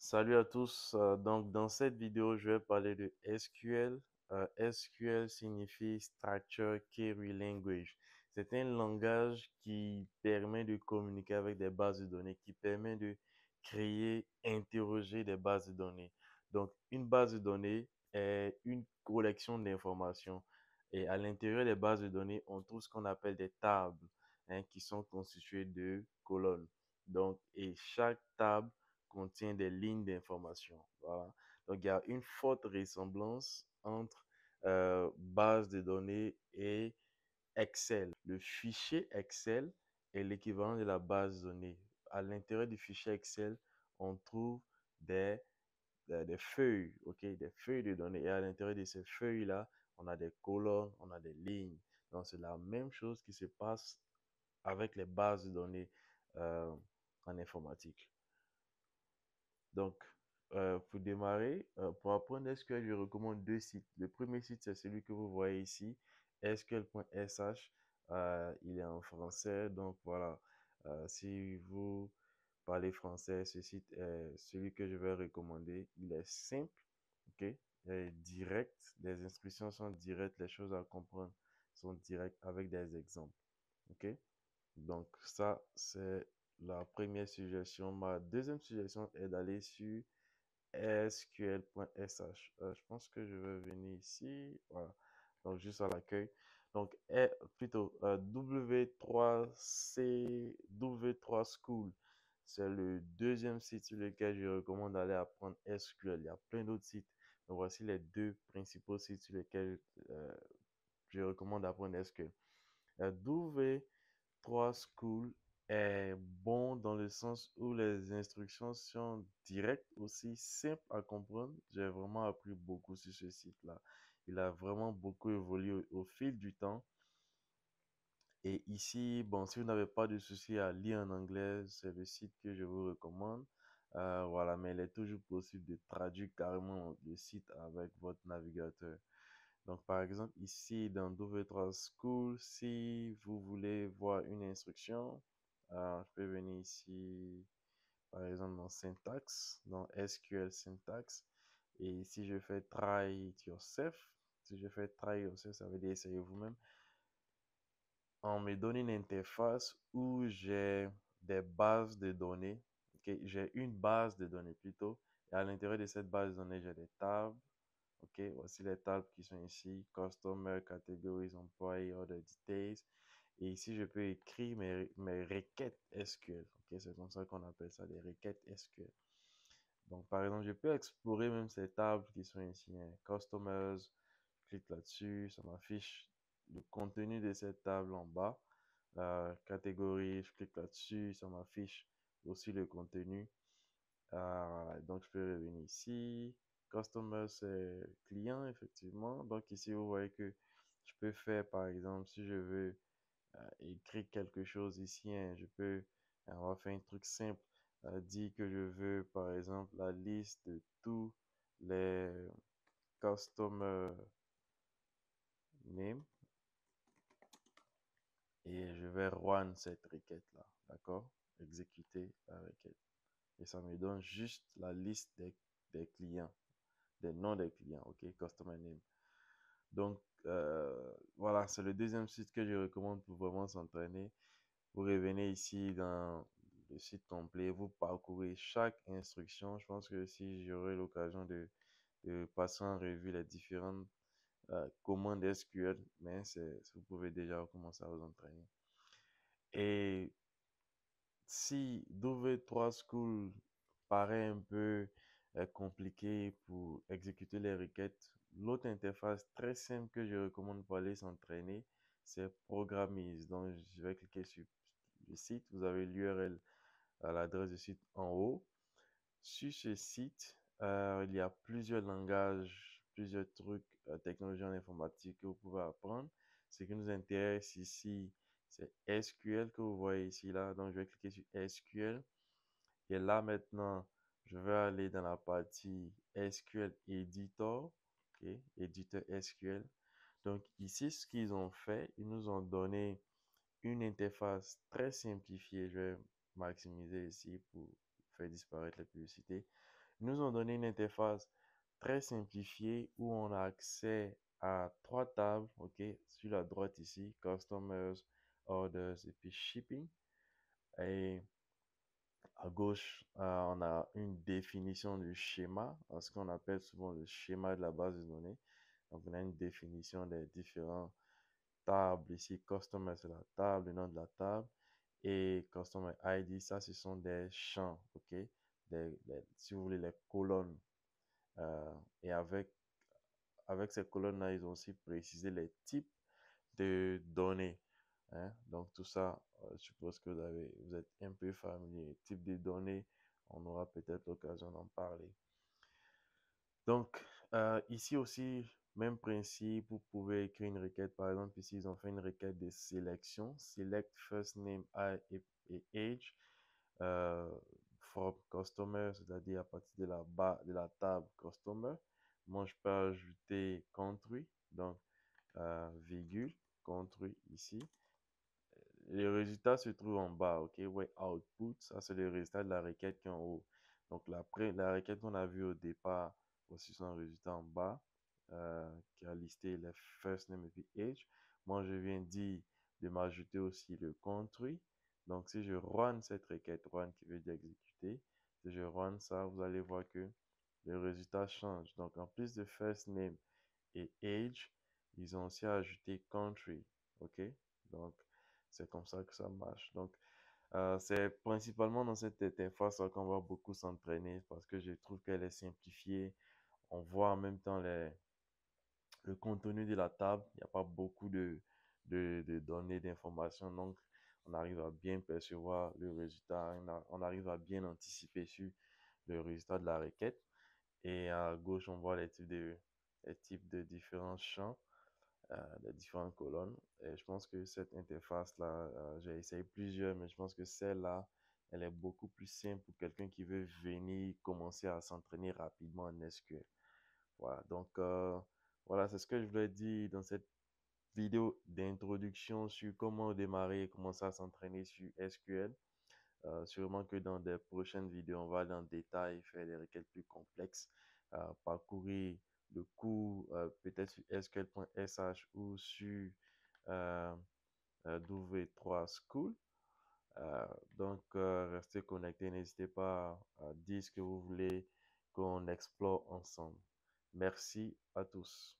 Salut à tous. Donc, dans cette vidéo, je vais parler de SQL. SQL signifie Structure Query Language. C'est un langage qui permet de communiquer avec des bases de données, qui permet de créer, interroger des bases de données. Donc, une base de données est une collection d'informations. Et à l'intérieur des bases de données, on trouve ce qu'on appelle des tables, qui sont constituées de colonnes. Donc, et chaque table contient des lignes d'information. Voilà. Donc, il y a une forte ressemblance entre base de données et Excel. Le fichier Excel est l'équivalent de la base de données. À l'intérieur du fichier Excel, on trouve des, des feuilles, ok, des feuilles de données. Et à l'intérieur de ces feuilles-là, on a des colonnes, on a des lignes. Donc, c'est la même chose qui se passe avec les bases de données euh, en informatique. Donc, pour démarrer, pour apprendre SQL, je recommande deux sites. Le premier site, c'est celui que vous voyez ici, sql.sh. Il est en français, donc voilà. Si vous parlez français, ce site est celui que je vais recommander. Il est simple, ok? Il est direct. Les instructions sont directes, les choses à comprendre sont directes avec des exemples, ok? Donc, ça, c'est la première suggestion. Ma deuxième suggestion est d'aller sur sql.sh. Je pense que je vais venir ici. Voilà. Donc, juste à l'accueil. Donc, plutôt W3C, W3 School. C'est le deuxième site sur lequel je recommande d'aller apprendre SQL. Il y a plein d'autres sites. Mais voici les deux principaux sites sur lesquels je recommande d'apprendre SQL. W3 School est bon dans le sens où les instructions sont directes, aussi simples à comprendre. J'ai vraiment appris beaucoup sur ce site-là. Il a vraiment beaucoup évolué au fil du temps. Et ici, bon, si vous n'avez pas de souci à lire en anglais, c'est le site que je vous recommande. Voilà, mais il est toujours possible de traduire carrément le site avec votre navigateur. Donc, par exemple, ici, dans W3 School, si vous voulez voir une instruction, je peux venir ici, par exemple, dans Syntax, dans SQL Syntax. Et si je fais Try it yourself, si je fais Try yourself, ça veut dire essayer vous-même. On me donne une interface où j'ai des bases de données. Ok, j'ai une base de données plutôt. Et à l'intérieur de cette base de données, j'ai des tables. Ok, voici les tables qui sont ici. Customer, categories, employee, other details. Et ici, je peux écrire mes requêtes SQL. Ok, c'est comme ça qu'on appelle ça, des requêtes SQL. Donc, par exemple, je peux explorer même ces tables qui sont ici, hein. Customers, je clique là-dessus, ça m'affiche le contenu de cette table en bas. Catégorie, je clique là-dessus, ça m'affiche aussi le contenu. Donc, je peux revenir ici. Customer, c'est client, effectivement. Donc, ici, vous voyez que je peux faire, par exemple, si je veux écrire quelque chose ici, hein, je peux, on va faire un truc simple, dire que je veux, par exemple, la liste de tous les customer name et je vais run cette requête-là, d'accord? Exécuter la requête. Et ça me donne juste la liste des clients, des noms des clients, ok? Customer name. Donc, voilà, c'est le deuxième site que je recommande pour vraiment s'entraîner. Vous revenez ici dans le site complet, vous parcourez chaque instruction. Je pense que si j'aurai l'occasion de passer en revue les différentes commandes SQL, mais vous pouvez déjà commencer à vous entraîner. Et si W3 School paraît un peu compliqué pour exécuter les requêtes, l'autre interface très simple que je recommande pour aller s'entraîner, c'est Programmise. Donc, je vais cliquer sur le site. Vous avez l'URL à l'adresse du site en haut. Sur ce site, il y a plusieurs langages, plusieurs trucs, technologies en informatique que vous pouvez apprendre. Ce qui nous intéresse ici, c'est SQL que vous voyez ici, là. Donc, je vais cliquer sur SQL. Et là, maintenant, je vais aller dans la partie SQL Editor. OK, éditeur SQL. Donc, ici, ce qu'ils ont fait, ils nous ont donné une interface très simplifiée. Je vais maximiser ici pour faire disparaître la publicité. Ils nous ont donné une interface très simplifiée où on a accès à trois tables, ok, sur la droite ici, Customers, Orders et puis Shipping. Et à gauche, on a une définition du schéma, ce qu'on appelle souvent le schéma de la base de données. Donc, on a une définition des différents tables. Ici, Customer, c'est la table, le nom de la table. Et Customer ID, ça, ce sont des champs, OK? Si vous voulez, les colonnes. Euh, et avec ces colonnes-là, ils ont aussi précisé les types de données. Hein? Donc, tout ça, je suppose que vous êtes un peu familier. Type de données, on aura peut-être l'occasion d'en parler. Donc, ici aussi, même principe, vous pouvez écrire une requête. Par exemple, ici, ils ont fait une requête de sélection. Select first name, et age euh, from customer, c'est-à-dire à partir de de la table customer. Moi, je peux ajouter country, donc virgule, country ici. Les résultats se trouvent en bas, ok? Ouais, output, ça c'est le résultat de la requête qui est en haut. Donc la requête qu'on a vue au départ, voici son résultat en bas, qui a listé les first name et puis age. Moi, je viens dire de m'ajouter aussi le country. Donc, si je run cette requête, run qui veut dire exécuter, si je run ça, vous allez voir que le résultat change. Donc, en plus de first name et age, ils ont aussi ajouté country, ok? Donc, c'est comme ça que ça marche. Donc, c'est principalement dans cette interface qu'on va beaucoup s'entraîner parce que je trouve qu'elle est simplifiée. On voit en même temps le contenu de la table. Il n'y a pas beaucoup de données, d'informations. Donc, on arrive à bien percevoir le résultat. On arrive à bien anticiper sur le résultat de la requête. Et à gauche, on voit les types de différents champs, les différentes colonnes. Et je pense que cette interface-là, j'ai essayé plusieurs, mais je pense que celle-là, elle est beaucoup plus simple pour quelqu'un qui veut venir commencer à s'entraîner rapidement en SQL. Voilà, donc voilà, c'est ce que je voulais dire dans cette vidéo d'introduction sur comment démarrer et commencer à s'entraîner sur SQL. Sûrement que dans des prochaines vidéos, on va aller en détail, faire des requêtes plus complexes, parcourir le cours peut-être sur sql.sh ou sur euh, W3 School. Donc, restez connectés, n'hésitez pas à dire ce que vous voulez qu'on explore ensemble. Merci à tous.